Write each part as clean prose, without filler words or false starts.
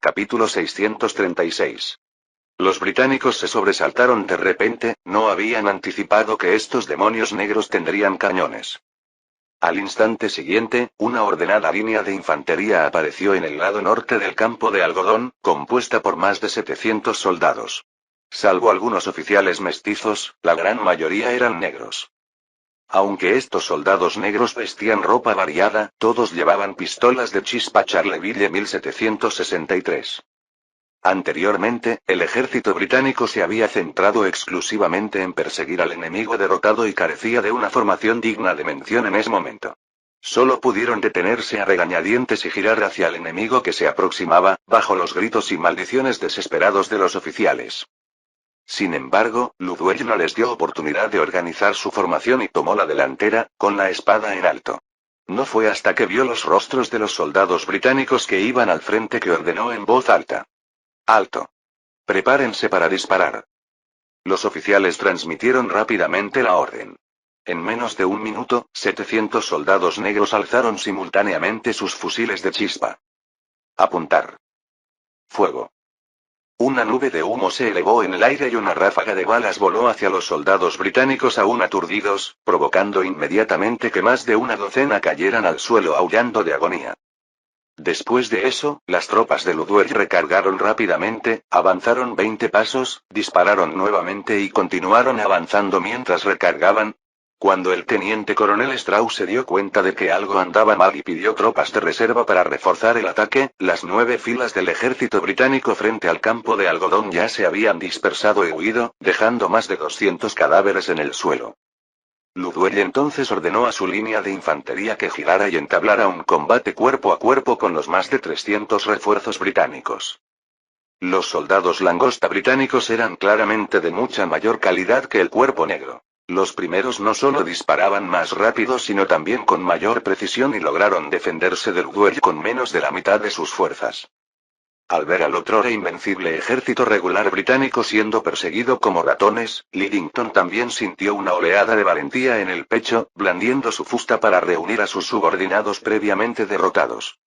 Capítulo 636. Los británicos se sobresaltaron de repente, no habían anticipado que estos demonios negros tendrían cañones. Al instante siguiente, una ordenada línea de infantería apareció en el lado norte del campo de algodón, compuesta por más de 700 soldados. Salvo algunos oficiales mestizos, la gran mayoría eran negros. Aunque estos soldados negros vestían ropa variada, todos llevaban pistolas de chispa Charleville 1763. Anteriormente, el ejército británico se había centrado exclusivamente en perseguir al enemigo derrotado y carecía de una formación digna de mención en ese momento. Solo pudieron detenerse a regañadientes y girar hacia el enemigo que se aproximaba, bajo los gritos y maldiciones desesperados de los oficiales. Sin embargo, Ludwig no les dio oportunidad de organizar su formación y tomó la delantera, con la espada en alto. No fue hasta que vio los rostros de los soldados británicos que iban al frente que ordenó en voz alta: «¡Alto! Prepárense para disparar». Los oficiales transmitieron rápidamente la orden. En menos de un minuto, 700 soldados negros alzaron simultáneamente sus fusiles de chispa. «Apuntar. Fuego». Una nube de humo se elevó en el aire y una ráfaga de balas voló hacia los soldados británicos aún aturdidos, provocando inmediatamente que más de una docena cayeran al suelo aullando de agonía. Después de eso, las tropas de Ludwig recargaron rápidamente, avanzaron 20 pasos, dispararon nuevamente y continuaron avanzando mientras recargaban. Cuando el teniente coronel Strauss se dio cuenta de que algo andaba mal y pidió tropas de reserva para reforzar el ataque, las 9 filas del ejército británico frente al campo de algodón ya se habían dispersado y huido, dejando más de 200 cadáveres en el suelo. Ludwig entonces ordenó a su línea de infantería que girara y entablara un combate cuerpo a cuerpo con los más de 300 refuerzos británicos. Los soldados langosta británicos eran claramente de mucha mayor calidad que el cuerpo negro. Los primeros no solo disparaban más rápido sino también con mayor precisión y lograron defenderse de Ludwig con menos de la mitad de sus fuerzas. Al ver al otrora invencible ejército regular británico siendo perseguido como ratones, Lidington también sintió una oleada de valentía en el pecho, blandiendo su fusta para reunir a sus subordinados previamente derrotados.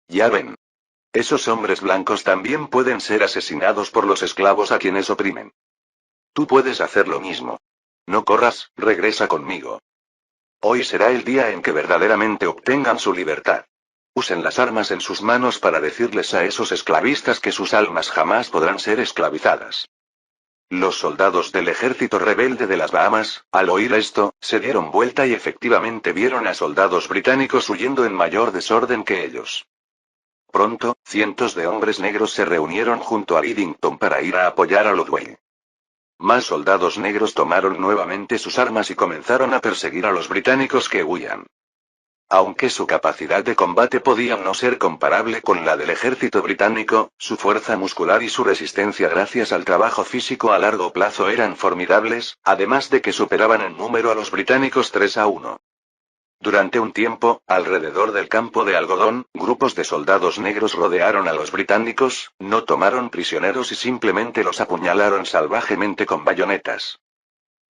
«Ya ven. Esos hombres blancos también pueden ser asesinados por los esclavos a quienes oprimen. Tú puedes hacer lo mismo. No corras, regresa conmigo. Hoy será el día en que verdaderamente obtengan su libertad. Usen las armas en sus manos para decirles a esos esclavistas que sus almas jamás podrán ser esclavizadas». Los soldados del ejército rebelde de las Bahamas, al oír esto, se dieron vuelta y efectivamente vieron a soldados británicos huyendo en mayor desorden que ellos. Pronto, cientos de hombres negros se reunieron junto a Lidington para ir a apoyar a Ludwig. Más soldados negros tomaron nuevamente sus armas y comenzaron a perseguir a los británicos que huían. Aunque su capacidad de combate podía no ser comparable con la del ejército británico, su fuerza muscular y su resistencia gracias al trabajo físico a largo plazo eran formidables, además de que superaban en número a los británicos 3-1. Durante un tiempo, alrededor del campo de algodón, grupos de soldados negros rodearon a los británicos, no tomaron prisioneros y simplemente los apuñalaron salvajemente con bayonetas.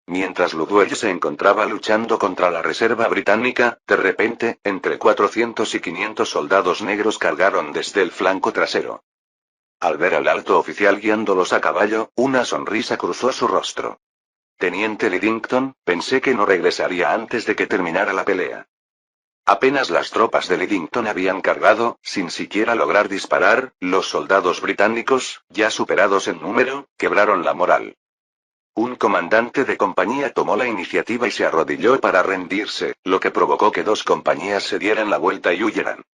Mientras Ludwig se encontraba luchando contra la reserva británica, de repente, entre 400 y 500 soldados negros cargaron desde el flanco trasero. Al ver al alto oficial guiándolos a caballo, una sonrisa cruzó su rostro. «Teniente Lidington, pensé que no regresaría antes de que terminara la pelea». Apenas las tropas de Lidington habían cargado, sin siquiera lograr disparar, los soldados británicos, ya superados en número, quebraron la moral. Un comandante de compañía tomó la iniciativa y se arrodilló para rendirse, lo que provocó que 2 compañías se dieran la vuelta y huyeran.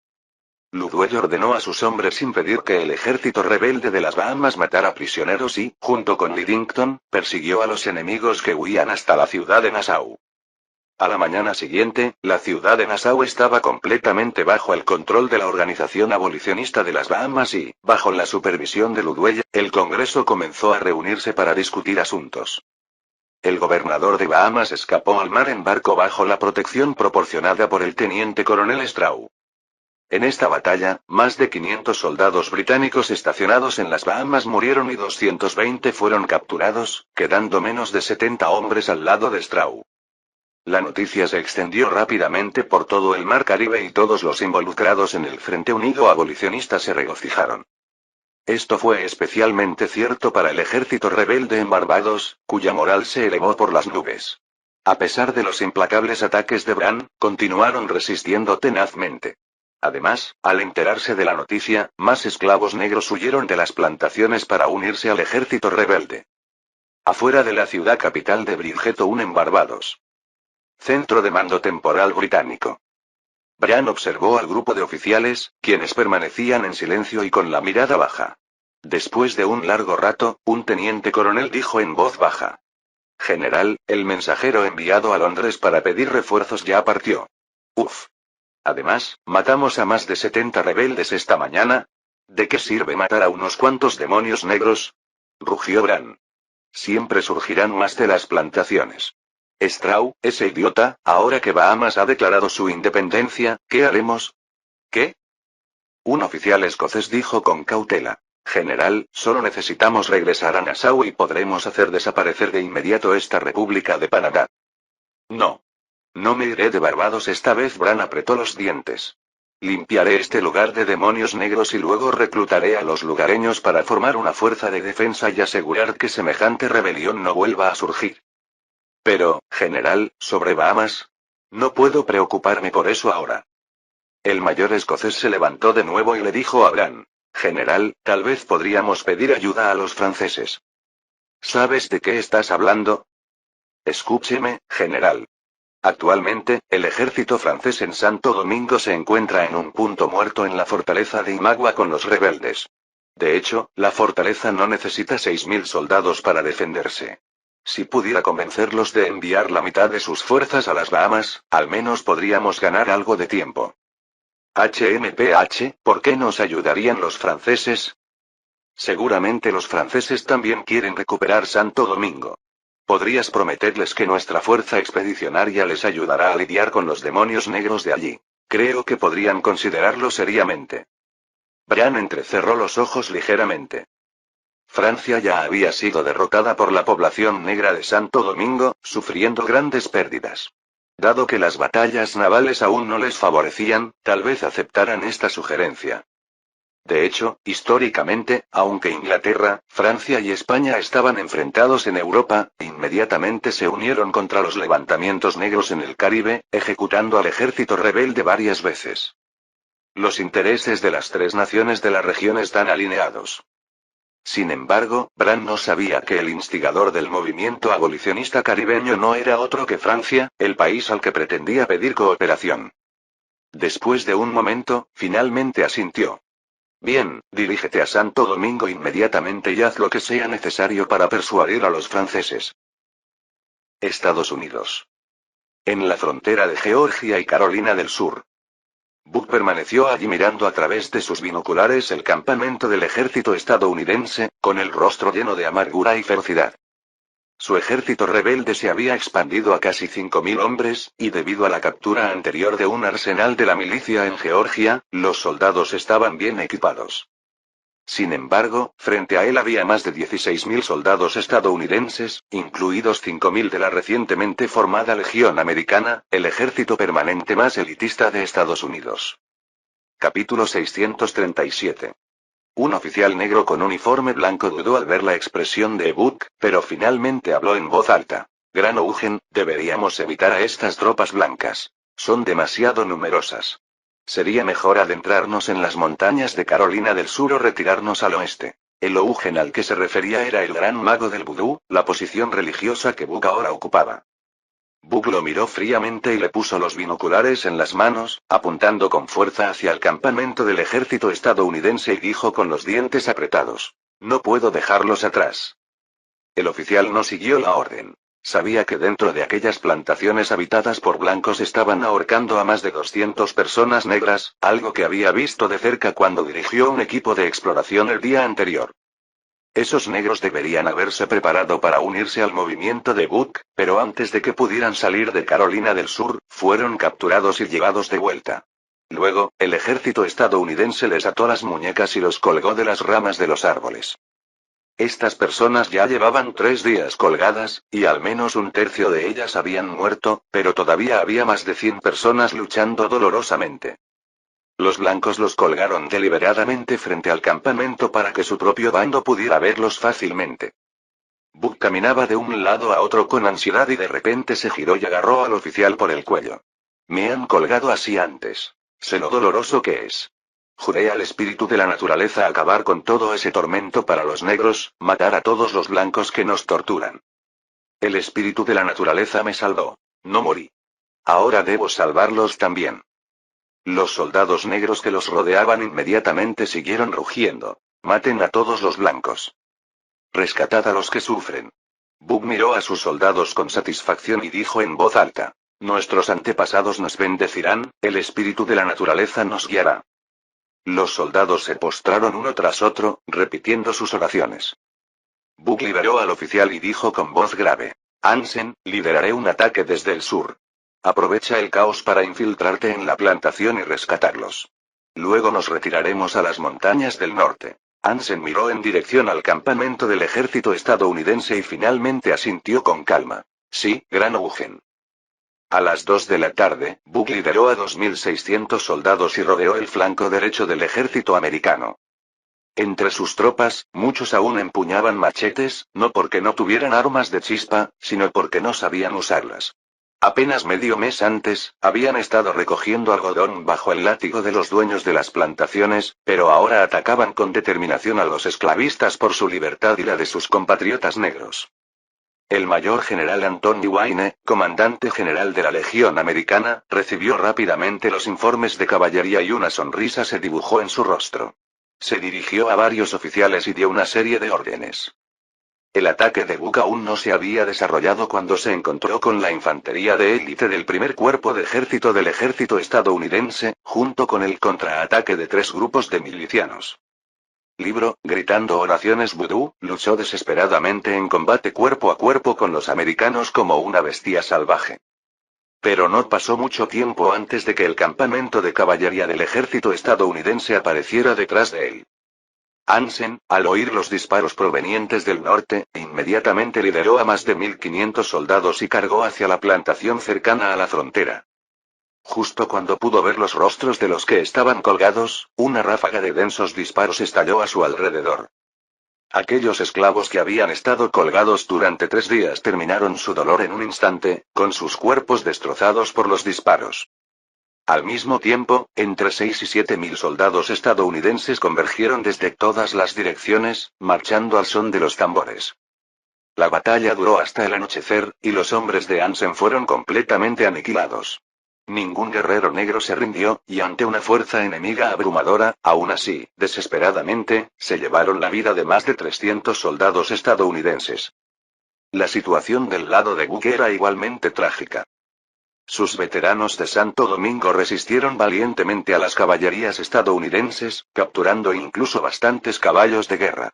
Ludwig ordenó a sus hombres impedir que el ejército rebelde de las Bahamas matara prisioneros y, junto con Lidington, persiguió a los enemigos que huían hasta la ciudad de Nassau. A la mañana siguiente, la ciudad de Nassau estaba completamente bajo el control de la organización abolicionista de las Bahamas y, bajo la supervisión de Ludwig, el Congreso comenzó a reunirse para discutir asuntos. El gobernador de Bahamas escapó al mar en barco bajo la protección proporcionada por el teniente coronel Strauss. En esta batalla, más de 500 soldados británicos estacionados en las Bahamas murieron y 220 fueron capturados, quedando menos de 70 hombres al lado de Strauss. La noticia se extendió rápidamente por todo el mar Caribe y todos los involucrados en el Frente Unido Abolicionista se regocijaron. Esto fue especialmente cierto para el ejército rebelde en Barbados, cuya moral se elevó por las nubes. A pesar de los implacables ataques de Bran, continuaron resistiendo tenazmente. Además, al enterarse de la noticia, más esclavos negros huyeron de las plantaciones para unirse al ejército rebelde. Afuera de la ciudad capital de Bridgeton en Barbados. Centro de mando temporal británico. Bran observó al grupo de oficiales, quienes permanecían en silencio y con la mirada baja. Después de un largo rato, un teniente coronel dijo en voz baja: General, el mensajero enviado a Londres para pedir refuerzos ya partió. Uf. Además, matamos a más de 70 rebeldes esta mañana. ¿De qué sirve matar a unos cuantos demonios negros? Rugió Bran. Siempre surgirán más de las plantaciones. Straw, ese idiota, ahora que Bahamas ha declarado su independencia, ¿qué haremos? ¿Qué? Un oficial escocés dijo con cautela. General, solo necesitamos regresar a Nassau y podremos hacer desaparecer de inmediato esta República de Panamá. No. No me iré de Barbados esta vez. Bran apretó los dientes. Limpiaré este lugar de demonios negros y luego reclutaré a los lugareños para formar una fuerza de defensa y asegurar que semejante rebelión no vuelva a surgir. Pero, general, sobre Bahamas. No puedo preocuparme por eso ahora. El mayor escocés se levantó de nuevo y le dijo a Bran: General, tal vez podríamos pedir ayuda a los franceses. ¿Sabes de qué estás hablando? Escúcheme, general. Actualmente, el ejército francés en Santo Domingo se encuentra en un punto muerto en la fortaleza de Imagua con los rebeldes. De hecho, la fortaleza no necesita 6.000 soldados para defenderse. Si pudiera convencerlos de enviar la mitad de sus fuerzas a las Bahamas, al menos podríamos ganar algo de tiempo. ¿Por qué nos ayudarían los franceses? Seguramente los franceses también quieren recuperar Santo Domingo. ¿Podrías prometerles que nuestra fuerza expedicionaria les ayudará a lidiar con los demonios negros de allí? Creo que podrían considerarlo seriamente. Bran entrecerró los ojos ligeramente. Francia ya había sido derrotada por la población negra de Santo Domingo, sufriendo grandes pérdidas. Dado que las batallas navales aún no les favorecían, tal vez aceptaran esta sugerencia. De hecho, históricamente, aunque Inglaterra, Francia y España estaban enfrentados en Europa, inmediatamente se unieron contra los levantamientos negros en el Caribe, ejecutando al ejército rebelde varias veces. Los intereses de las tres naciones de la región están alineados. Sin embargo, Bran no sabía que el instigador del movimiento abolicionista caribeño no era otro que Francia, el país al que pretendía pedir cooperación. Después de un momento, finalmente asintió. Bien, dirígete a Santo Domingo inmediatamente y haz lo que sea necesario para persuadir a los franceses. Estados Unidos. En la frontera de Georgia y Carolina del Sur. Buck permaneció allí mirando a través de sus binoculares el campamento del ejército estadounidense, con el rostro lleno de amargura y ferocidad. Su ejército rebelde se había expandido a casi 5.000 hombres, y debido a la captura anterior de un arsenal de la milicia en Georgia, los soldados estaban bien equipados. Sin embargo, frente a él había más de 16.000 soldados estadounidenses, incluidos 5.000 de la recientemente formada Legión Americana, el ejército permanente más elitista de Estados Unidos. Capítulo 637. Un oficial negro con uniforme blanco dudó al ver la expresión de Buck, pero finalmente habló en voz alta. Gran Eugen, deberíamos evitar a estas tropas blancas. Son demasiado numerosas. Sería mejor adentrarnos en las montañas de Carolina del Sur o retirarnos al oeste. El Eugen al que se refería era el gran mago del vudú, la posición religiosa que Buck ahora ocupaba. Buck lo miró fríamente y le puso los binoculares en las manos, apuntando con fuerza hacia el campamento del ejército estadounidense y dijo con los dientes apretados: No puedo dejarlos atrás. El oficial no siguió la orden. Sabía que dentro de aquellas plantaciones habitadas por blancos estaban ahorcando a más de 200 personas negras, algo que había visto de cerca cuando dirigió un equipo de exploración el día anterior. Esos negros deberían haberse preparado para unirse al movimiento de Buck, pero antes de que pudieran salir de Carolina del Sur, fueron capturados y llevados de vuelta. Luego, el ejército estadounidense les ató las muñecas y los colgó de las ramas de los árboles. Estas personas ya llevaban 3 días colgadas, y al menos un tercio de ellas habían muerto, pero todavía había más de 100 personas luchando dolorosamente. Los blancos los colgaron deliberadamente frente al campamento para que su propio bando pudiera verlos fácilmente. Buck caminaba de un lado a otro con ansiedad y de repente se giró y agarró al oficial por el cuello. Me han colgado así antes. Sé lo doloroso que es. Juré al espíritu de la naturaleza acabar con todo ese tormento para los negros, matar a todos los blancos que nos torturan. El espíritu de la naturaleza me salvó. No morí. Ahora debo salvarlos también. Los soldados negros que los rodeaban inmediatamente siguieron rugiendo. Maten a todos los blancos. Rescatad a los que sufren. Buck miró a sus soldados con satisfacción y dijo en voz alta. Nuestros antepasados nos bendecirán, el espíritu de la naturaleza nos guiará. Los soldados se postraron uno tras otro, repitiendo sus oraciones. Buck liberó al oficial y dijo con voz grave. Hansen, lideraré un ataque desde el sur. Aprovecha el caos para infiltrarte en la plantación y rescatarlos. Luego nos retiraremos a las montañas del norte. Hansen miró en dirección al campamento del ejército estadounidense y finalmente asintió con calma. Sí, Gran Eugen. A las 2 de la tarde, Buck lideró a 2.600 soldados y rodeó el flanco derecho del ejército americano. Entre sus tropas, muchos aún empuñaban machetes, no porque no tuvieran armas de chispa, sino porque no sabían usarlas. Apenas medio mes antes, habían estado recogiendo algodón bajo el látigo de los dueños de las plantaciones, pero ahora atacaban con determinación a los esclavistas por su libertad y la de sus compatriotas negros. El mayor general Anthony Wayne, comandante general de la Legión Americana, recibió rápidamente los informes de caballería y una sonrisa se dibujó en su rostro. Se dirigió a varios oficiales y dio una serie de órdenes. El ataque de Buck aún no se había desarrollado cuando se encontró con la infantería de élite del primer cuerpo de ejército del ejército estadounidense, junto con el contraataque de 3 grupos de milicianos. Libro, gritando oraciones vudú, luchó desesperadamente en combate cuerpo a cuerpo con los americanos como una bestia salvaje. Pero no pasó mucho tiempo antes de que el campamento de caballería del ejército estadounidense apareciera detrás de él. Hansen, al oír los disparos provenientes del norte, inmediatamente lideró a más de 1.500 soldados y cargó hacia la plantación cercana a la frontera. Justo cuando pudo ver los rostros de los que estaban colgados, una ráfaga de densos disparos estalló a su alrededor. Aquellos esclavos que habían estado colgados durante 3 días terminaron su dolor en un instante, con sus cuerpos destrozados por los disparos. Al mismo tiempo, entre 6 y 7 mil soldados estadounidenses convergieron desde todas las direcciones, marchando al son de los tambores. La batalla duró hasta el anochecer, y los hombres de Hansen fueron completamente aniquilados. Ningún guerrero negro se rindió, y ante una fuerza enemiga abrumadora, aún así, desesperadamente, se llevaron la vida de más de 300 soldados estadounidenses. La situación del lado de Buck era igualmente trágica. Sus veteranos de Santo Domingo resistieron valientemente a las caballerías estadounidenses, capturando incluso bastantes caballos de guerra.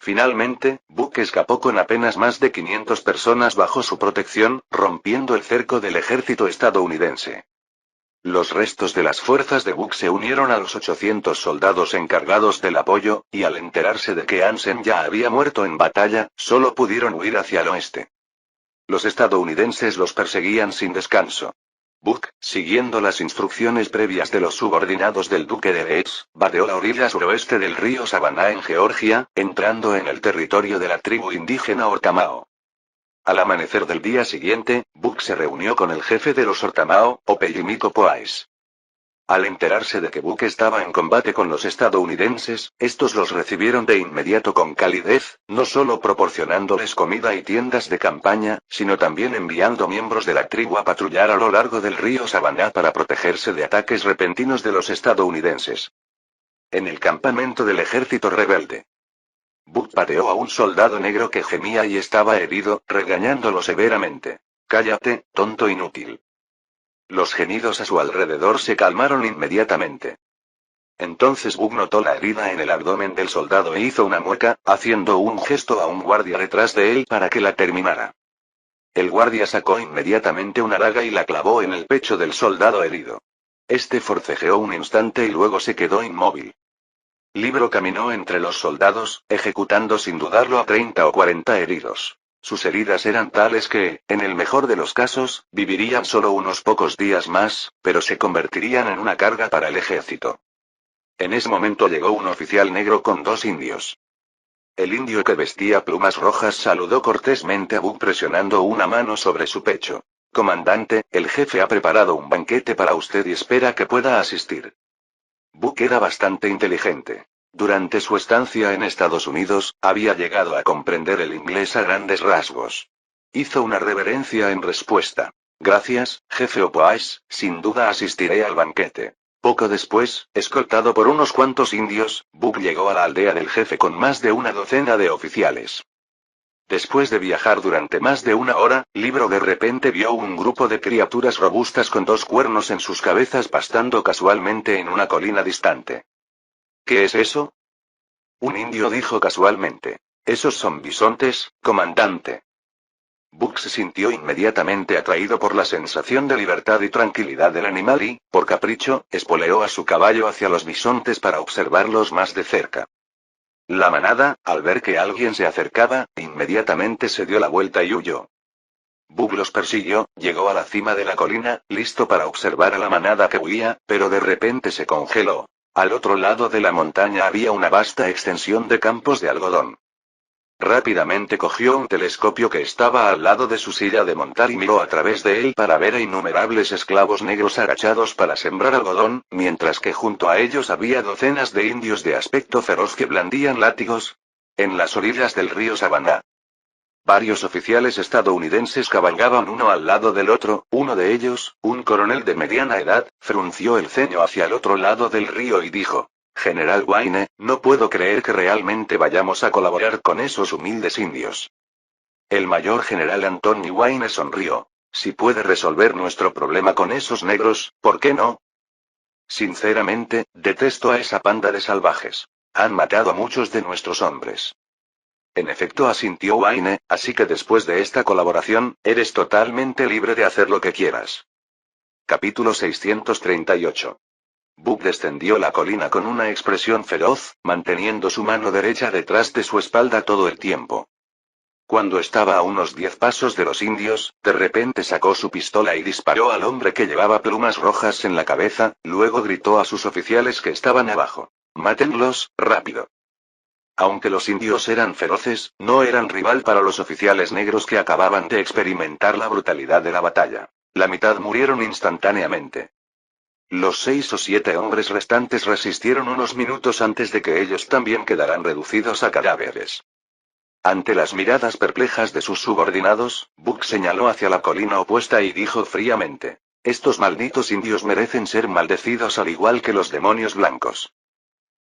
Finalmente, Buck escapó con apenas más de 500 personas bajo su protección, rompiendo el cerco del ejército estadounidense. Los restos de las fuerzas de Buck se unieron a los 800 soldados encargados del apoyo, y al enterarse de que Hansen ya había muerto en batalla, solo pudieron huir hacia el oeste. Los estadounidenses los perseguían sin descanso. Buck, siguiendo las instrucciones previas de los subordinados del duque de Leeds, vadeó la orilla suroeste del río Savannah en Georgia, entrando en el territorio de la tribu indígena Ortamao. Al amanecer del día siguiente, Buck se reunió con el jefe de los Ortamao, Opeyimiko Poais. Al enterarse de que Buck estaba en combate con los estadounidenses, estos los recibieron de inmediato con calidez, no solo proporcionándoles comida y tiendas de campaña, sino también enviando miembros de la tribu a patrullar a lo largo del río Savannah para protegerse de ataques repentinos de los estadounidenses. En el campamento del ejército rebelde, Buck pateó a un soldado negro que gemía y estaba herido, regañándolo severamente. «Cállate, tonto inútil». Los gemidos a su alrededor se calmaron inmediatamente. Entonces Buck notó la herida en el abdomen del soldado e hizo una mueca, haciendo un gesto a un guardia detrás de él para que la terminara. El guardia sacó inmediatamente una daga y la clavó en el pecho del soldado herido. Este forcejeó un instante y luego se quedó inmóvil. Libro caminó entre los soldados, ejecutando sin dudarlo a 30 o 40 heridos. sus heridas eran tales que, en el mejor de los casos, vivirían solo unos pocos días más, pero se convertirían en una carga para el ejército. En ese momento llegó un oficial negro con 2 indios. El indio que vestía plumas rojas saludó cortésmente a Buck presionando una mano sobre su pecho. Comandante, el jefe ha preparado un banquete para usted y espera que pueda asistir. Buck era bastante inteligente. Durante su estancia en Estados Unidos, había llegado a comprender el inglés a grandes rasgos. Hizo una reverencia en respuesta. Gracias, jefe Opoais, sin duda asistiré al banquete. Poco después, escoltado por unos cuantos indios, Buck llegó a la aldea del jefe con más de una docena de oficiales. Después de viajar durante más de una hora, Libro de repente vio un grupo de criaturas robustas con 2 cuernos en sus cabezas pastando casualmente en una colina distante. ¿Qué es eso? Un indio dijo casualmente. Esos son bisontes, comandante. Buck se sintió inmediatamente atraído por la sensación de libertad y tranquilidad del animal y, por capricho, espoleó a su caballo hacia los bisontes para observarlos más de cerca. La manada, al ver que alguien se acercaba, inmediatamente se dio la vuelta y huyó. Buck los persiguió, llegó a la cima de la colina, listo para observar a la manada que huía, pero de repente se congeló. Al otro lado de la montaña había una vasta extensión de campos de algodón. Rápidamente cogió un telescopio que estaba al lado de su silla de montar y miró a través de él para ver a innumerables esclavos negros agachados para sembrar algodón, mientras que junto a ellos había docenas de indios de aspecto feroz que blandían látigos. En las orillas del río Savannah. Varios oficiales estadounidenses cabalgaban uno al lado del otro, uno de ellos, un coronel de mediana edad, frunció el ceño hacia el otro lado del río y dijo: General Wayne, no puedo creer que realmente vayamos a colaborar con esos humildes indios. El mayor general Anthony Wayne sonrió. Si puede resolver nuestro problema con esos negros, ¿por qué no? Sinceramente, detesto a esa panda de salvajes. Han matado a muchos de nuestros hombres. En efecto, asintió Wayne, así que después de esta colaboración, eres totalmente libre de hacer lo que quieras. Capítulo 638. Buck descendió la colina con una expresión feroz, manteniendo su mano derecha detrás de su espalda todo el tiempo. Cuando estaba a unos 10 pasos de los indios, de repente sacó su pistola y disparó al hombre que llevaba plumas rojas en la cabeza, luego gritó a sus oficiales que estaban abajo: «Mátenlos, rápido». Aunque los indios eran feroces, no eran rival para los oficiales negros que acababan de experimentar la brutalidad de la batalla. La mitad murieron instantáneamente. Los 6 o 7 hombres restantes resistieron unos minutos antes de que ellos también quedaran reducidos a cadáveres. Ante las miradas perplejas de sus subordinados, Buck señaló hacia la colina opuesta y dijo fríamente: «Estos malditos indios merecen ser maldecidos al igual que los demonios blancos».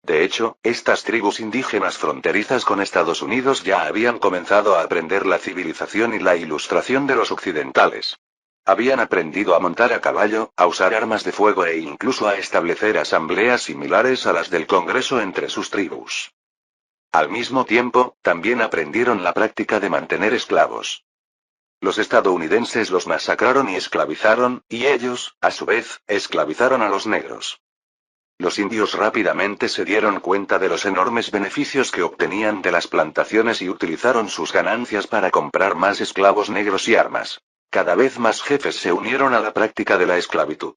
De hecho, estas tribus indígenas fronterizas con Estados Unidos ya habían comenzado a aprender la civilización y la ilustración de los occidentales. Habían aprendido a montar a caballo, a usar armas de fuego e incluso a establecer asambleas similares a las del Congreso entre sus tribus. Al mismo tiempo, también aprendieron la práctica de mantener esclavos. Los estadounidenses los masacraron y esclavizaron, y ellos, a su vez, esclavizaron a los negros. Los indios rápidamente se dieron cuenta de los enormes beneficios que obtenían de las plantaciones y utilizaron sus ganancias para comprar más esclavos negros y armas. Cada vez más jefes se unieron a la práctica de la esclavitud.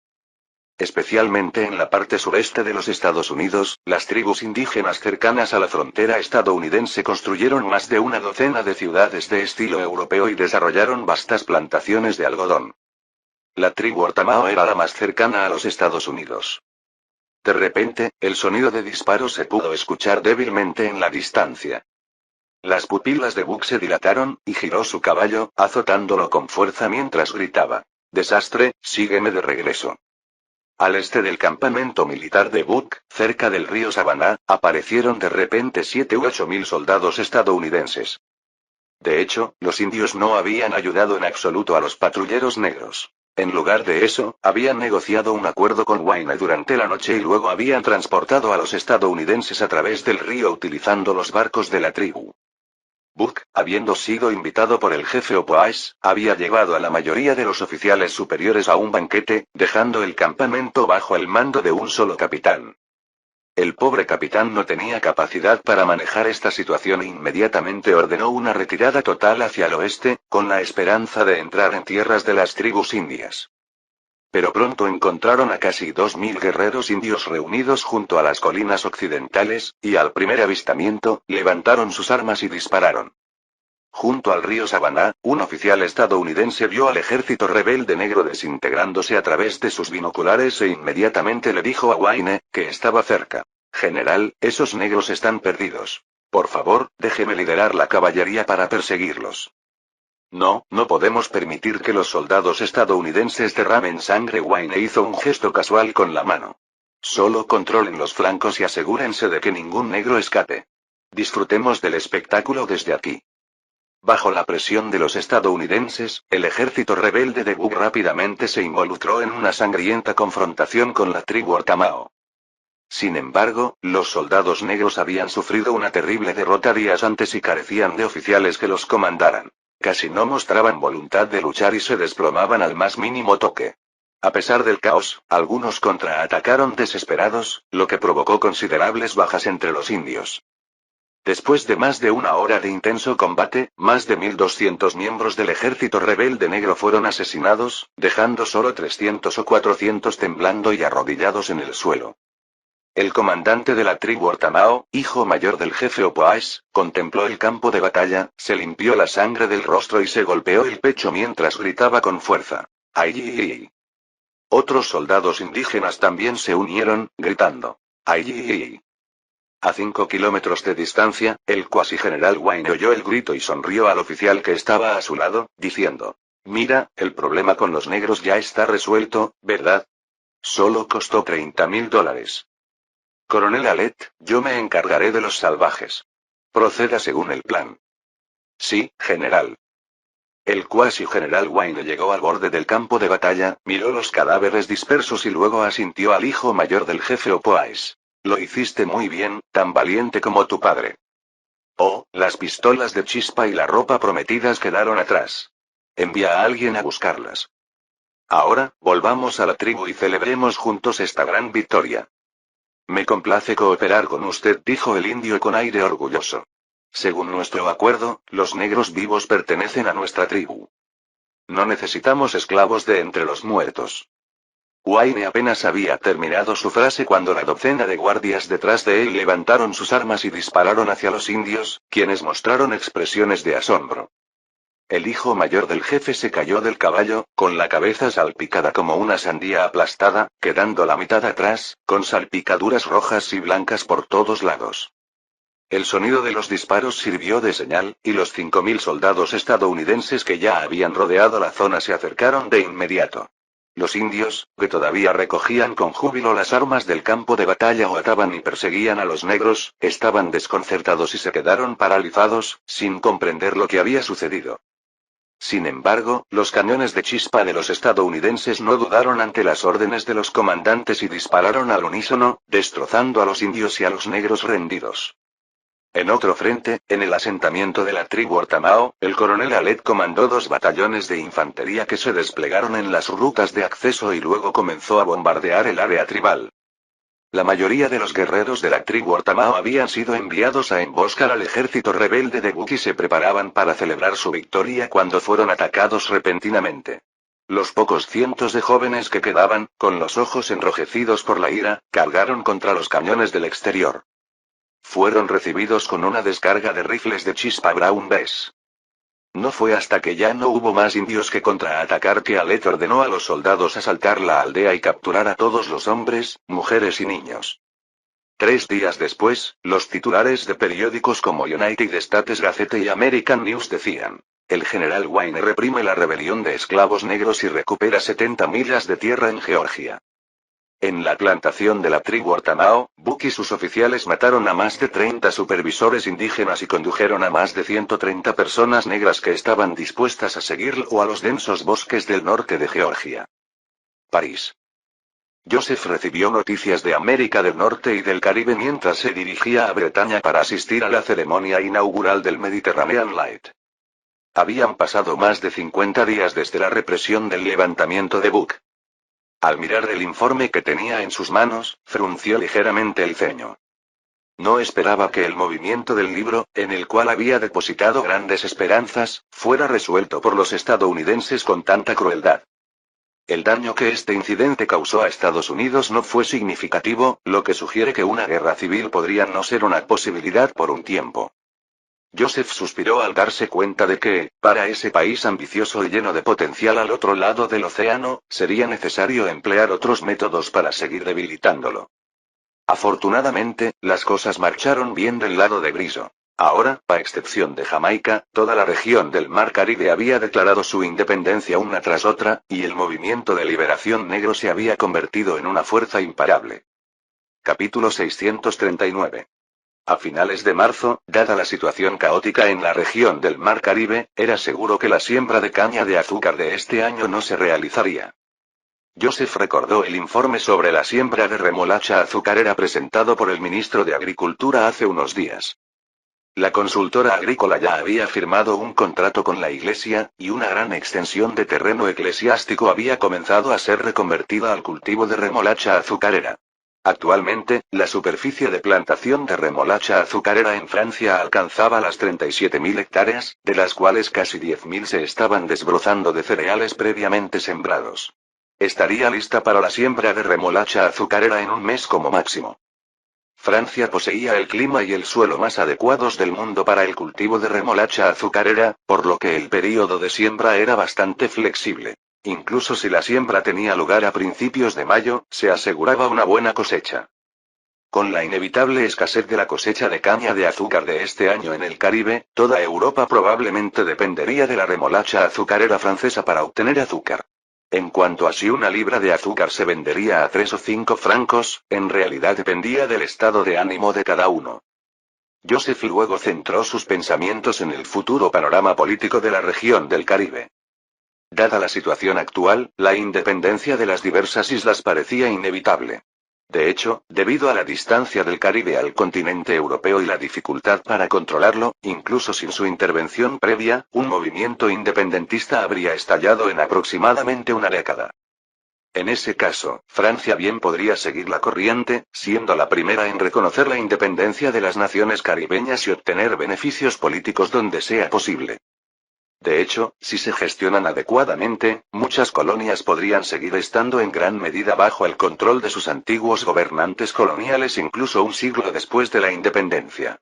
Especialmente en la parte sureste de los Estados Unidos, las tribus indígenas cercanas a la frontera estadounidense construyeron más de una docena de ciudades de estilo europeo y desarrollaron vastas plantaciones de algodón. La tribu Ortamao era la más cercana a los Estados Unidos. De repente, el sonido de disparos se pudo escuchar débilmente en la distancia. Las pupilas de Buck se dilataron, y giró su caballo, azotándolo con fuerza mientras gritaba: «Desastre, sígueme de regreso». Al este del campamento militar de Buck, cerca del río Savannah, aparecieron de repente 7 u 8 mil soldados estadounidenses. De hecho, los indios no habían ayudado en absoluto a los patrulleros negros. En lugar de eso, habían negociado un acuerdo con Wayne durante la noche y luego habían transportado a los estadounidenses a través del río utilizando los barcos de la tribu. Buck, habiendo sido invitado por el jefe Opoais, había llevado a la mayoría de los oficiales superiores a un banquete, dejando el campamento bajo el mando de un solo capitán. El pobre capitán no tenía capacidad para manejar esta situación e inmediatamente ordenó una retirada total hacia el oeste, con la esperanza de entrar en tierras de las tribus indias. Pero pronto encontraron a casi 2000 guerreros indios reunidos junto a las colinas occidentales, y al primer avistamiento, levantaron sus armas y dispararon. Junto al río Savannah, un oficial estadounidense vio al ejército rebelde negro desintegrándose a través de sus binoculares e inmediatamente le dijo a Wayne, que estaba cerca: «General, esos negros están perdidos. Por favor, déjeme liderar la caballería para perseguirlos». «No, no podemos permitir que los soldados estadounidenses derramen sangre». Wayne hizo un gesto casual con la mano. «Solo controlen los flancos y asegúrense de que ningún negro escape. Disfrutemos del espectáculo desde aquí». Bajo la presión de los estadounidenses, el ejército rebelde de Buck rápidamente se involucró en una sangrienta confrontación con la tribu Ortamao. Sin embargo, los soldados negros habían sufrido una terrible derrota días antes y carecían de oficiales que los comandaran. Casi no mostraban voluntad de luchar y se desplomaban al más mínimo toque. A pesar del caos, algunos contraatacaron desesperados, lo que provocó considerables bajas entre los indios. Después de más de una hora de intenso combate, más de 1200 miembros del ejército rebelde negro fueron asesinados, dejando solo 300 o 400 temblando y arrodillados en el suelo. El comandante de la tribu Ortamao, hijo mayor del jefe Opoais, contempló el campo de batalla, se limpió la sangre del rostro y se golpeó el pecho mientras gritaba con fuerza: «¡Ay!». Otros soldados indígenas también se unieron, gritando: «¡Ay!». A 5 kilómetros de distancia, el cuasi general Wayne oyó el grito y sonrió al oficial que estaba a su lado, diciendo: «Mira, el problema con los negros ya está resuelto, ¿verdad? Solo costó $30,000. Coronel Alet, yo me encargaré de los salvajes. Proceda según el plan». «Sí, general». El cuasi general Wayne llegó al borde del campo de batalla, miró los cadáveres dispersos y luego asintió al hijo mayor del jefe Opoais: «Lo hiciste muy bien, tan valiente como tu padre». «Oh, las pistolas de chispa y la ropa prometidas quedaron atrás. Envía a alguien a buscarlas. Ahora, volvamos a la tribu y celebremos juntos esta gran victoria». «Me complace cooperar con usted», dijo el indio con aire orgulloso. «Según nuestro acuerdo, los negros vivos pertenecen a nuestra tribu. No necesitamos esclavos de entre los muertos». Wayne apenas había terminado su frase cuando la docena de guardias detrás de él levantaron sus armas y dispararon hacia los indios, quienes mostraron expresiones de asombro. El hijo mayor del jefe se cayó del caballo, con la cabeza salpicada como una sandía aplastada, quedando la mitad atrás, con salpicaduras rojas y blancas por todos lados. El sonido de los disparos sirvió de señal, y los 5000 soldados estadounidenses que ya habían rodeado la zona se acercaron de inmediato. Los indios, que todavía recogían con júbilo las armas del campo de batalla o ataban y perseguían a los negros, estaban desconcertados y se quedaron paralizados, sin comprender lo que había sucedido. Sin embargo, los cañones de chispa de los estadounidenses no dudaron ante las órdenes de los comandantes y dispararon al unísono, destrozando a los indios y a los negros rendidos. En otro frente, en el asentamiento de la tribu Ortamao, el coronel Alet comandó 2 batallones de infantería que se desplegaron en las rutas de acceso y luego comenzó a bombardear el área tribal. La mayoría de los guerreros de la tribu Ortamao habían sido enviados a emboscar al ejército rebelde de Buck y se preparaban para celebrar su victoria cuando fueron atacados repentinamente. Los pocos cientos de jóvenes que quedaban, con los ojos enrojecidos por la ira, cargaron contra los cañones del exterior. Fueron recibidos con una descarga de rifles de chispa Brown Bess. No fue hasta que ya no hubo más indios que contraatacar que Alet ordenó a los soldados asaltar la aldea y capturar a todos los hombres, mujeres y niños. 3 días después, los titulares de periódicos como United States Gazette y American News decían: «El general Wayne reprime la rebelión de esclavos negros y recupera 70 millas de tierra en Georgia». En la plantación de la tribu Ortamao, Buck y sus oficiales mataron a más de 30 supervisores indígenas y condujeron a más de 130 personas negras que estaban dispuestas a seguirlo a los densos bosques del norte de Georgia. París. Joseph recibió noticias de América del Norte y del Caribe mientras se dirigía a Bretaña para asistir a la ceremonia inaugural del Mediterranean Light. Habían pasado más de 50 días desde la represión del levantamiento de Buck. Al mirar el informe que tenía en sus manos, frunció ligeramente el ceño. No esperaba que el movimiento del libro, en el cual había depositado grandes esperanzas, fuera resuelto por los estadounidenses con tanta crueldad. El daño que este incidente causó a Estados Unidos no fue significativo, lo que sugiere que una guerra civil podría no ser una posibilidad por un tiempo. Joseph suspiró al darse cuenta de que, para ese país ambicioso y lleno de potencial al otro lado del océano, sería necesario emplear otros métodos para seguir debilitándolo. Afortunadamente, las cosas marcharon bien del lado de Griso. Ahora, a excepción de Jamaica, toda la región del Mar Caribe había declarado su independencia una tras otra, y el movimiento de liberación negro se había convertido en una fuerza imparable. Capítulo 639. A finales de marzo, dada la situación caótica en la región del Mar Caribe, era seguro que la siembra de caña de azúcar de este año no se realizaría. Joseph recordó el informe sobre la siembra de remolacha azucarera presentado por el ministro de Agricultura hace unos días. La consultora agrícola ya había firmado un contrato con la iglesia, y una gran extensión de terreno eclesiástico había comenzado a ser reconvertida al cultivo de remolacha azucarera. Actualmente, la superficie de plantación de remolacha azucarera en Francia alcanzaba las 37.000 hectáreas, de las cuales casi 10.000 se estaban desbrozando de cereales previamente sembrados. Estaría lista para la siembra de remolacha azucarera en un mes como máximo. Francia poseía el clima y el suelo más adecuados del mundo para el cultivo de remolacha azucarera, por lo que el período de siembra era bastante flexible. Incluso si la siembra tenía lugar a principios de mayo, se aseguraba una buena cosecha. Con la inevitable escasez de la cosecha de caña de azúcar de este año en el Caribe, toda Europa probablemente dependería de la remolacha azucarera francesa para obtener azúcar. En cuanto a si una libra de azúcar se vendería a 3 o 5 francos, en realidad dependía del estado de ánimo de cada uno. Joseph luego centró sus pensamientos en el futuro panorama político de la región del Caribe. Dada la situación actual, la independencia de las diversas islas parecía inevitable. De hecho, debido a la distancia del Caribe al continente europeo y la dificultad para controlarlo, incluso sin su intervención previa, un movimiento independentista habría estallado en aproximadamente una década. En ese caso, Francia bien podría seguir la corriente, siendo la primera en reconocer la independencia de las naciones caribeñas y obtener beneficios políticos donde sea posible. De hecho, si se gestionan adecuadamente, muchas colonias podrían seguir estando en gran medida bajo el control de sus antiguos gobernantes coloniales incluso un siglo después de la independencia.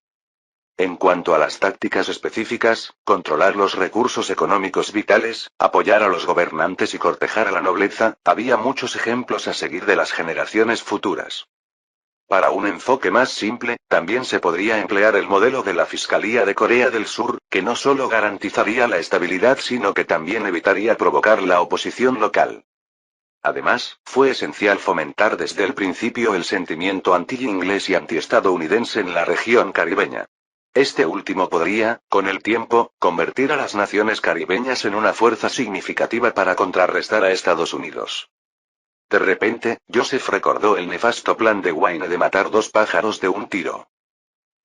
En cuanto a las tácticas específicas, controlar los recursos económicos vitales, apoyar a los gobernantes y cortejar a la nobleza, había muchos ejemplos a seguir de las generaciones futuras. Para un enfoque más simple, también se podría emplear el modelo de la Fiscalía de Corea del Sur, que no solo garantizaría la estabilidad sino que también evitaría provocar la oposición local. Además, fue esencial fomentar desde el principio el sentimiento anti-inglés y anti-estadounidense en la región caribeña. Este último podría, con el tiempo, convertir a las naciones caribeñas en una fuerza significativa para contrarrestar a Estados Unidos. De repente, Joseph recordó el nefasto plan de Wayne de matar 2 pájaros de un tiro.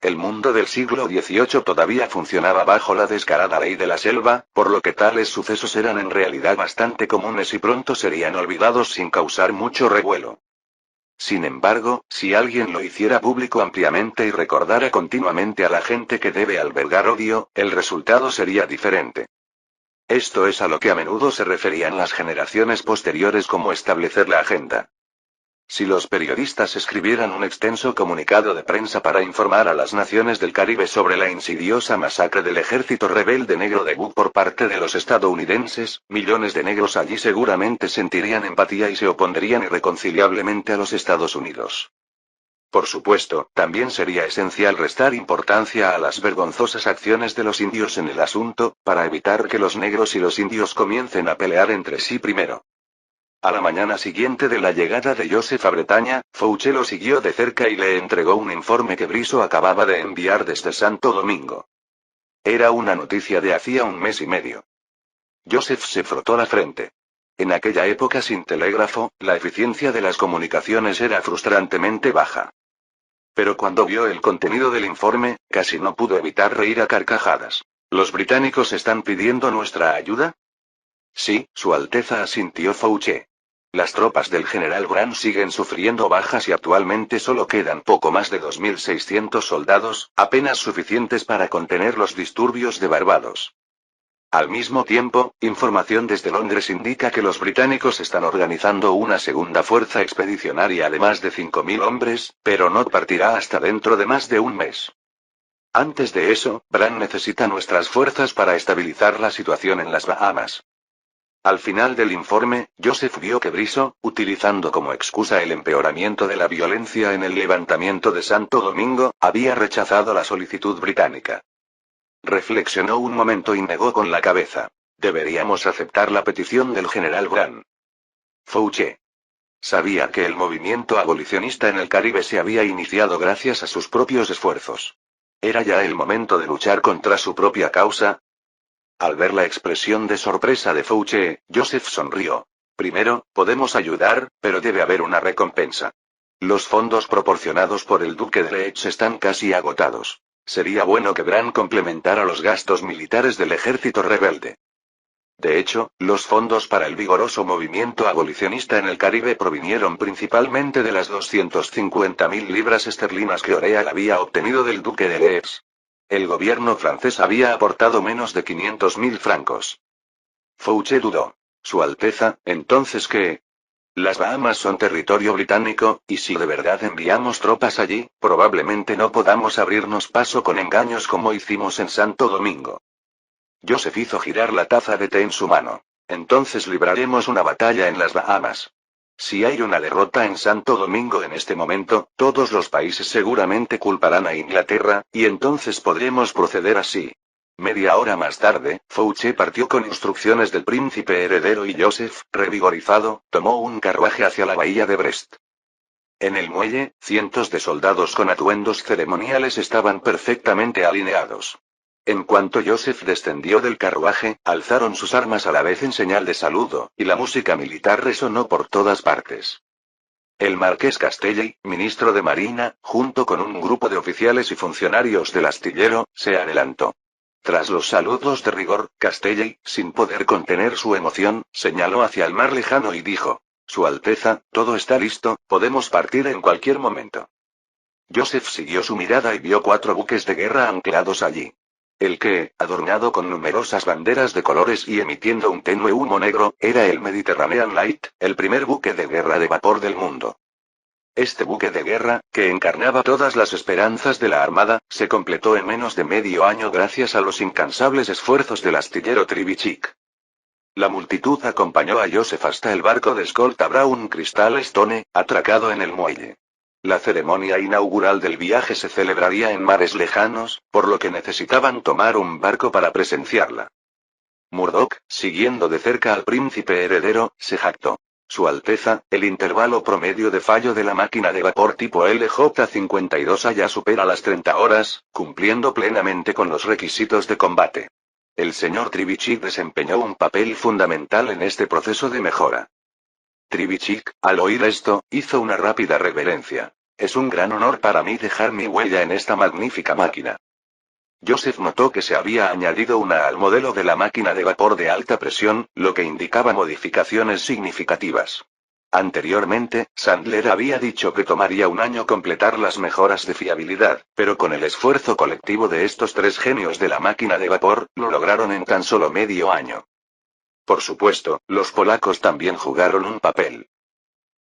El mundo del siglo XVIII todavía funcionaba bajo la descarada ley de la selva, por lo que tales sucesos eran en realidad bastante comunes y pronto serían olvidados sin causar mucho revuelo. Sin embargo, si alguien lo hiciera público ampliamente y recordara continuamente a la gente que debe albergar odio, el resultado sería diferente. Esto es a lo que a menudo se referían las generaciones posteriores como establecer la agenda. Si los periodistas escribieran un extenso comunicado de prensa para informar a las naciones del Caribe sobre la insidiosa masacre del ejército rebelde negro de Buck por parte de los estadounidenses, millones de negros allí seguramente sentirían empatía y se opondrían irreconciliablemente a los Estados Unidos. Por supuesto, también sería esencial restar importancia a las vergonzosas acciones de los indios en el asunto, para evitar que los negros y los indios comiencen a pelear entre sí primero. A la mañana siguiente de la llegada de Joseph a Bretaña, Fouché lo siguió de cerca y le entregó un informe que Briso acababa de enviar desde Santo Domingo. Era una noticia de hacía un mes y medio. Joseph se frotó la frente. En aquella época sin telégrafo, la eficiencia de las comunicaciones era frustrantemente baja. Pero cuando vio el contenido del informe, casi no pudo evitar reír a carcajadas. ¿Los británicos están pidiendo nuestra ayuda? Sí, Su Alteza, asintió Fouché. Las tropas del general Grant siguen sufriendo bajas y actualmente solo quedan poco más de 2.600 soldados, apenas suficientes para contener los disturbios de Barbados. Al mismo tiempo, información desde Londres indica que los británicos están organizando una segunda fuerza expedicionaria de más de 5.000 hombres, pero no partirá hasta dentro de más de un mes. Antes de eso, Bran necesita nuestras fuerzas para estabilizar la situación en las Bahamas. Al final del informe, Joseph vio que Briso, utilizando como excusa el empeoramiento de la violencia en el levantamiento de Santo Domingo, había rechazado la solicitud británica. Reflexionó un momento y negó con la cabeza. Deberíamos aceptar la petición del general Grant. Fouché. Sabía que el movimiento abolicionista en el Caribe se había iniciado gracias a sus propios esfuerzos. ¿Era ya el momento de luchar contra su propia causa? Al ver la expresión de sorpresa de Fouché, Joseph sonrió. Primero, podemos ayudar, pero debe haber una recompensa. Los fondos proporcionados por el duque de Leeds están casi agotados. Sería bueno que Bran complementara los gastos militares del ejército rebelde. De hecho, los fondos para el vigoroso movimiento abolicionista en el Caribe provinieron principalmente de las 250.000 libras esterlinas que Oreal había obtenido del duque de Leeds. El gobierno francés había aportado menos de 500.000 francos. Fouché dudó. Su Alteza, ¿entonces qué? Las Bahamas son territorio británico, y si de verdad enviamos tropas allí, probablemente no podamos abrirnos paso con engaños como hicimos en Santo Domingo. Joseph hizo girar la taza de té en su mano. Entonces libraremos una batalla en las Bahamas. Si hay una derrota en Santo Domingo en este momento, todos los países seguramente culparán a Inglaterra, y entonces podremos proceder así. Media hora más tarde, Fouché partió con instrucciones del príncipe heredero y Joseph, revigorizado, tomó un carruaje hacia la bahía de Brest. En el muelle, cientos de soldados con atuendos ceremoniales estaban perfectamente alineados. En cuanto Joseph descendió del carruaje, alzaron sus armas a la vez en señal de saludo, y la música militar resonó por todas partes. El marqués Castelli, ministro de Marina, junto con un grupo de oficiales y funcionarios del astillero, se adelantó. Tras los saludos de rigor, Castelli, sin poder contener su emoción, señaló hacia el mar lejano y dijo: Su Alteza, todo está listo, podemos partir en cualquier momento. Joseph siguió su mirada y vio 4 buques de guerra anclados allí. El que, adornado con numerosas banderas de colores y emitiendo un tenue humo negro, era el Mediterranean Light, el primer buque de guerra de vapor del mundo. Este buque de guerra, que encarnaba todas las esperanzas de la Armada, se completó en menos de medio año gracias a los incansables esfuerzos del astillero Trevithick. La multitud acompañó a Joseph hasta el barco de escolta Brown Crystal Stone, atracado en el muelle. La ceremonia inaugural del viaje se celebraría en mares lejanos, por lo que necesitaban tomar un barco para presenciarla. Murdoch, siguiendo de cerca al príncipe heredero, se jactó. Su Alteza, el intervalo promedio de fallo de la máquina de vapor tipo LJ-52A ya supera las 30 horas, cumpliendo plenamente con los requisitos de combate. El señor Trevithick desempeñó un papel fundamental en este proceso de mejora. Trevithick, al oír esto, hizo una rápida reverencia. Es un gran honor para mí dejar mi huella en esta magnífica máquina. Joseph notó que se había añadido una al modelo de la máquina de vapor de alta presión, lo que indicaba modificaciones significativas. Anteriormente, Sandler había dicho que tomaría un año completar las mejoras de fiabilidad, pero con el esfuerzo colectivo de estos 3 genios de la máquina de vapor, lo lograron en tan solo medio año. Por supuesto, los polacos también jugaron un papel.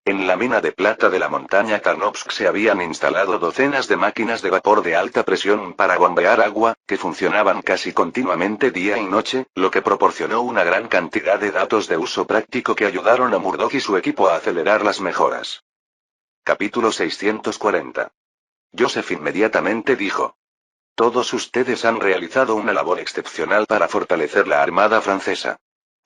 En la mina de plata de la montaña Tarnowsk se habían instalado docenas de máquinas de vapor de alta presión para bombear agua, que funcionaban casi continuamente día y noche, lo que proporcionó una gran cantidad de datos de uso práctico que ayudaron a Murdoch y su equipo a acelerar las mejoras. Capítulo 640. Joseph inmediatamente dijo: Todos ustedes han realizado una labor excepcional para fortalecer la Armada francesa.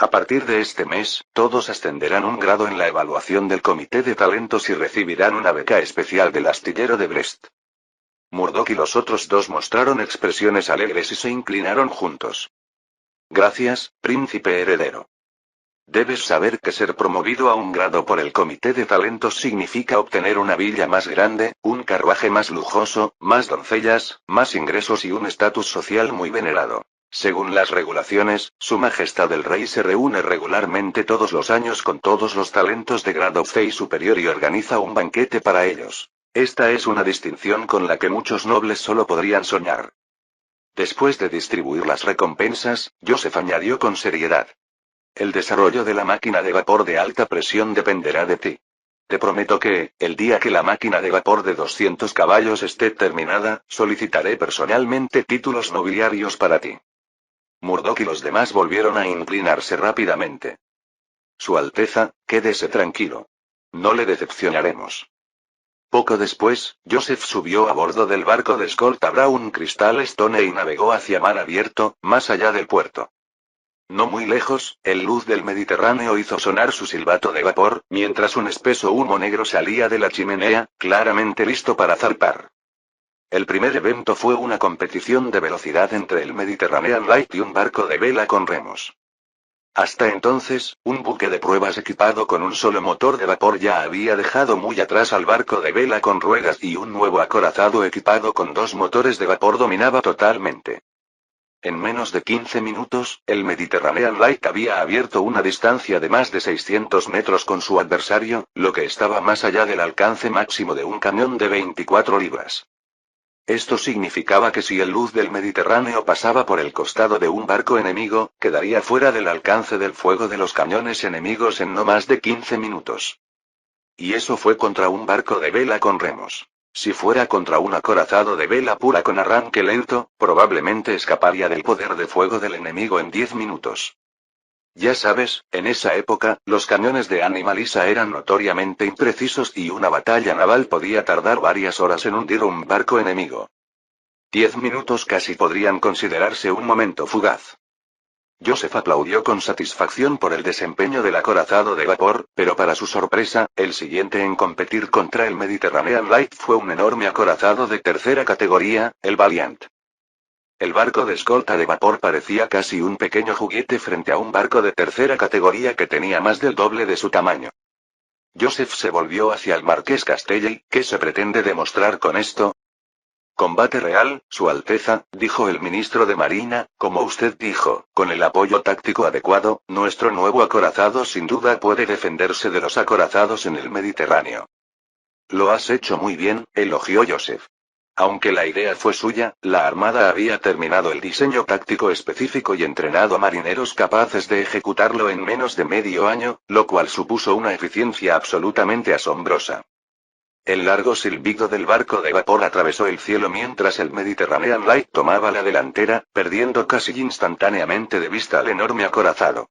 A partir de este mes, todos ascenderán un grado en la evaluación del Comité de Talentos y recibirán una beca especial del astillero de Brest. Murdoch y los otros 2 mostraron expresiones alegres y se inclinaron juntos. Gracias, príncipe heredero. Debes saber que ser promovido a un grado por el Comité de Talentos significa obtener una villa más grande, un carruaje más lujoso, más doncellas, más ingresos y un estatus social muy venerado. Según las regulaciones, Su Majestad el Rey se reúne regularmente todos los años con todos los talentos de grado C superior y organiza un banquete para ellos. Esta es una distinción con la que muchos nobles solo podrían soñar. Después de distribuir las recompensas, Joseph añadió con seriedad. El desarrollo de la máquina de vapor de alta presión dependerá de ti. Te prometo que, el día que la máquina de vapor de 200 caballos esté terminada, solicitaré personalmente títulos nobiliarios para ti. Murdoch y los demás volvieron a inclinarse rápidamente. Su Alteza, quédese tranquilo. No le decepcionaremos. Poco después, Joseph subió a bordo del barco de escolta Brown Crystal Stone y navegó hacia mar abierto, más allá del puerto. No muy lejos, el luz del Mediterráneo hizo sonar su silbato de vapor, mientras un espeso humo negro salía de la chimenea, claramente listo para zarpar. El primer evento fue una competición de velocidad entre el Mediterranean Light y un barco de vela con remos. Hasta entonces, un buque de pruebas equipado con un solo motor de vapor ya había dejado muy atrás al barco de vela con ruedas y un nuevo acorazado equipado con 2 motores de vapor dominaba totalmente. En menos de 15 minutos, el Mediterranean Light había abierto una distancia de más de 600 metros con su adversario, lo que estaba más allá del alcance máximo de un cañón de 24 libras. Esto significaba que si el luz del Mediterráneo pasaba por el costado de un barco enemigo, quedaría fuera del alcance del fuego de los cañones enemigos en no más de 15 minutos. Y eso fue contra un barco de vela con remos. Si fuera contra un acorazado de vela pura con arranque lento, probablemente escaparía del poder de fuego del enemigo en 10 minutos. Ya sabes, en esa época, los cañones de Animalisa eran notoriamente imprecisos y una batalla naval podía tardar varias horas en hundir un barco enemigo. 10 minutos casi podrían considerarse un momento fugaz. Joseph aplaudió con satisfacción por el desempeño del acorazado de vapor, pero para su sorpresa, el siguiente en competir contra el Mediterranean Light fue un enorme acorazado de tercera categoría, el Valiant. El barco de escolta de vapor parecía casi un pequeño juguete frente a un barco de tercera categoría que tenía más del doble de su tamaño. Joseph se volvió hacia el marqués Castelli. ¿Qué se pretende demostrar con esto? Combate real, Su Alteza, dijo el ministro de Marina, como usted dijo, con el apoyo táctico adecuado, nuestro nuevo acorazado sin duda puede defenderse de los acorazados en el Mediterráneo. Lo has hecho muy bien, elogió Joseph. Aunque la idea fue suya, la Armada había terminado el diseño táctico específico y entrenado a marineros capaces de ejecutarlo en menos de medio año, lo cual supuso una eficiencia absolutamente asombrosa. El largo silbido del barco de vapor atravesó el cielo mientras el Mediterranean Light tomaba la delantera, perdiendo casi instantáneamente de vista al enorme acorazado.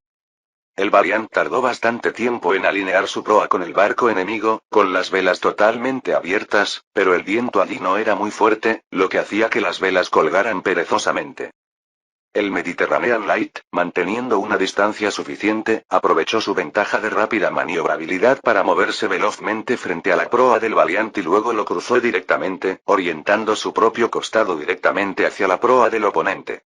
El Valiant tardó bastante tiempo en alinear su proa con el barco enemigo, con las velas totalmente abiertas, pero el viento allí no era muy fuerte, lo que hacía que las velas colgaran perezosamente. El Mediterranean Light, manteniendo una distancia suficiente, aprovechó su ventaja de rápida maniobrabilidad para moverse velozmente frente a la proa del Valiant y luego lo cruzó directamente, orientando su propio costado directamente hacia la proa del oponente.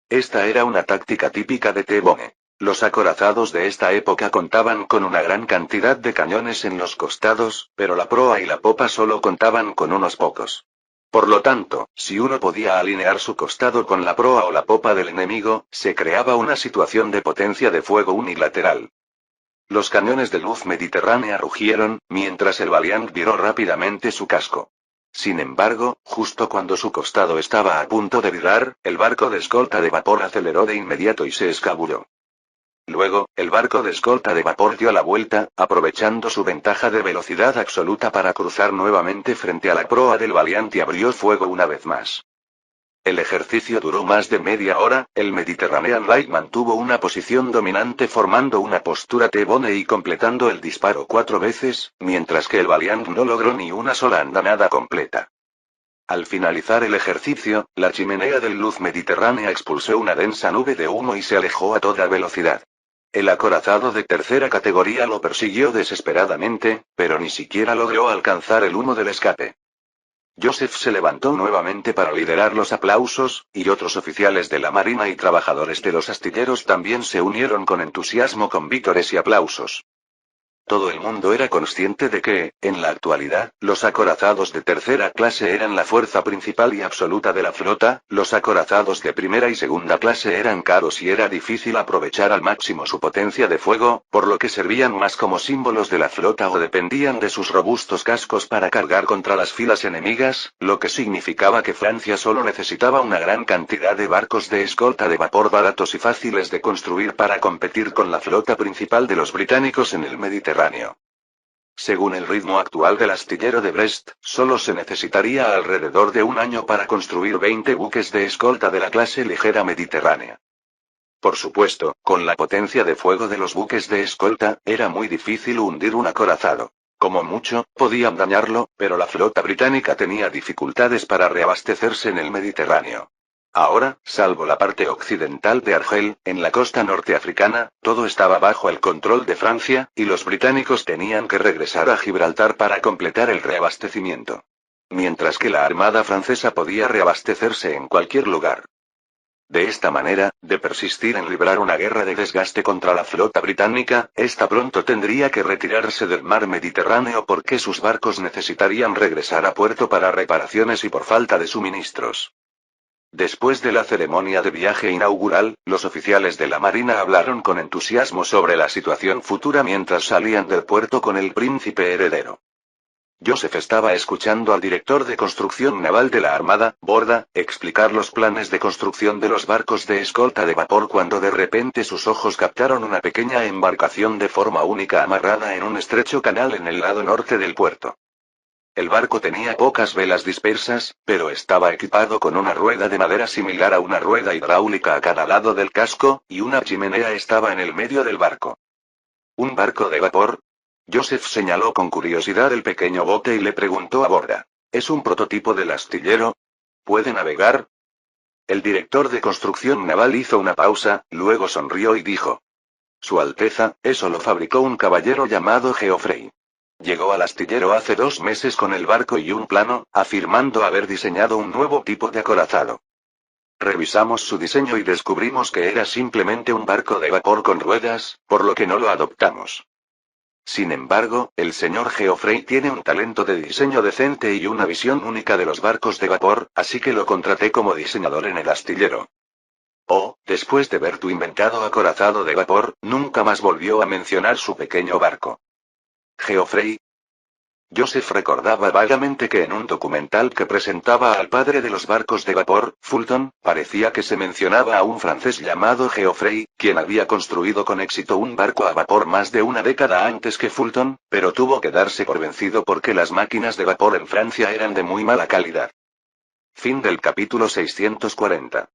Esta era una táctica típica de T-Bone. Los acorazados de esta época contaban con una gran cantidad de cañones en los costados, pero la proa y la popa solo contaban con unos pocos. Por lo tanto, si uno podía alinear su costado con la proa o la popa del enemigo, se creaba una situación de potencia de fuego unilateral. Los cañones de luz mediterránea rugieron, mientras el Valiant viró rápidamente su casco. Sin embargo, justo cuando su costado estaba a punto de virar, el barco de escolta de vapor aceleró de inmediato y se escabulló. Luego, el barco de escolta de vapor dio la vuelta, aprovechando su ventaja de velocidad absoluta para cruzar nuevamente frente a la proa del Valiant y abrió fuego una vez más. El ejercicio duró más de media hora, el Mediterranean Light mantuvo una posición dominante formando una postura T-bone y completando el disparo 4 veces, mientras que el Valiant no logró ni una sola andanada completa. Al finalizar el ejercicio, la chimenea del luz mediterránea expulsó una densa nube de humo y se alejó a toda velocidad. El acorazado de tercera categoría lo persiguió desesperadamente, pero ni siquiera logró alcanzar el humo del escape. Joseph se levantó nuevamente para liderar los aplausos, y otros oficiales de la marina y trabajadores de los astilleros también se unieron con entusiasmo con vítores y aplausos. Todo el mundo era consciente de que, en la actualidad, los acorazados de tercera clase eran la fuerza principal y absoluta de la flota, los acorazados de primera y segunda clase eran caros y era difícil aprovechar al máximo su potencia de fuego, por lo que servían más como símbolos de la flota o dependían de sus robustos cascos para cargar contra las filas enemigas, lo que significaba que Francia solo necesitaba una gran cantidad de barcos de escolta de vapor baratos y fáciles de construir para competir con la flota principal de los británicos en el Mediterráneo. Según el ritmo actual del astillero de Brest, solo se necesitaría alrededor de un año para construir 20 buques de escolta de la clase ligera mediterránea. Por supuesto, con la potencia de fuego de los buques de escolta, era muy difícil hundir un acorazado. Como mucho, podían dañarlo, pero la flota británica tenía dificultades para reabastecerse en el Mediterráneo. Ahora, salvo la parte occidental de Argel, en la costa norteafricana, todo estaba bajo el control de Francia, y los británicos tenían que regresar a Gibraltar para completar el reabastecimiento. Mientras que la armada francesa podía reabastecerse en cualquier lugar. De esta manera, de persistir en librar una guerra de desgaste contra la flota británica, esta pronto tendría que retirarse del mar Mediterráneo porque sus barcos necesitarían regresar a puerto para reparaciones y por falta de suministros. Después de la ceremonia de viaje inaugural, los oficiales de la Marina hablaron con entusiasmo sobre la situación futura mientras salían del puerto con el príncipe heredero. Joseph estaba escuchando al director de construcción naval de la Armada, Borda, explicar los planes de construcción de los barcos de escolta de vapor cuando de repente sus ojos captaron una pequeña embarcación de forma única amarrada en un estrecho canal en el lado norte del puerto. El barco tenía pocas velas dispersas, pero estaba equipado con una rueda de madera similar a una rueda hidráulica a cada lado del casco, y una chimenea estaba en el medio del barco. ¿Un barco de vapor? Joseph señaló con curiosidad el pequeño bote y le preguntó a Borda. ¿Es un prototipo del astillero? ¿Puede navegar? El director de construcción naval hizo una pausa, luego sonrió y dijo. Su Alteza, eso lo fabricó un caballero llamado Geoffrey. Llegó al astillero hace 2 meses con el barco y un plano, afirmando haber diseñado un nuevo tipo de acorazado. Revisamos su diseño y descubrimos que era simplemente un barco de vapor con ruedas, por lo que no lo adoptamos. Sin embargo, el señor Geoffrey tiene un talento de diseño decente y una visión única de los barcos de vapor, así que lo contraté como diseñador en el astillero. Oh, después de ver tu inventado acorazado de vapor, nunca más volvió a mencionar su pequeño barco. Geoffrey. Joseph recordaba vagamente que en un documental que presentaba al padre de los barcos de vapor, Fulton, parecía que se mencionaba a un francés llamado Geoffrey, quien había construido con éxito un barco a vapor más de una década antes que Fulton, pero tuvo que darse por vencido porque las máquinas de vapor en Francia eran de muy mala calidad. Fin del capítulo 640.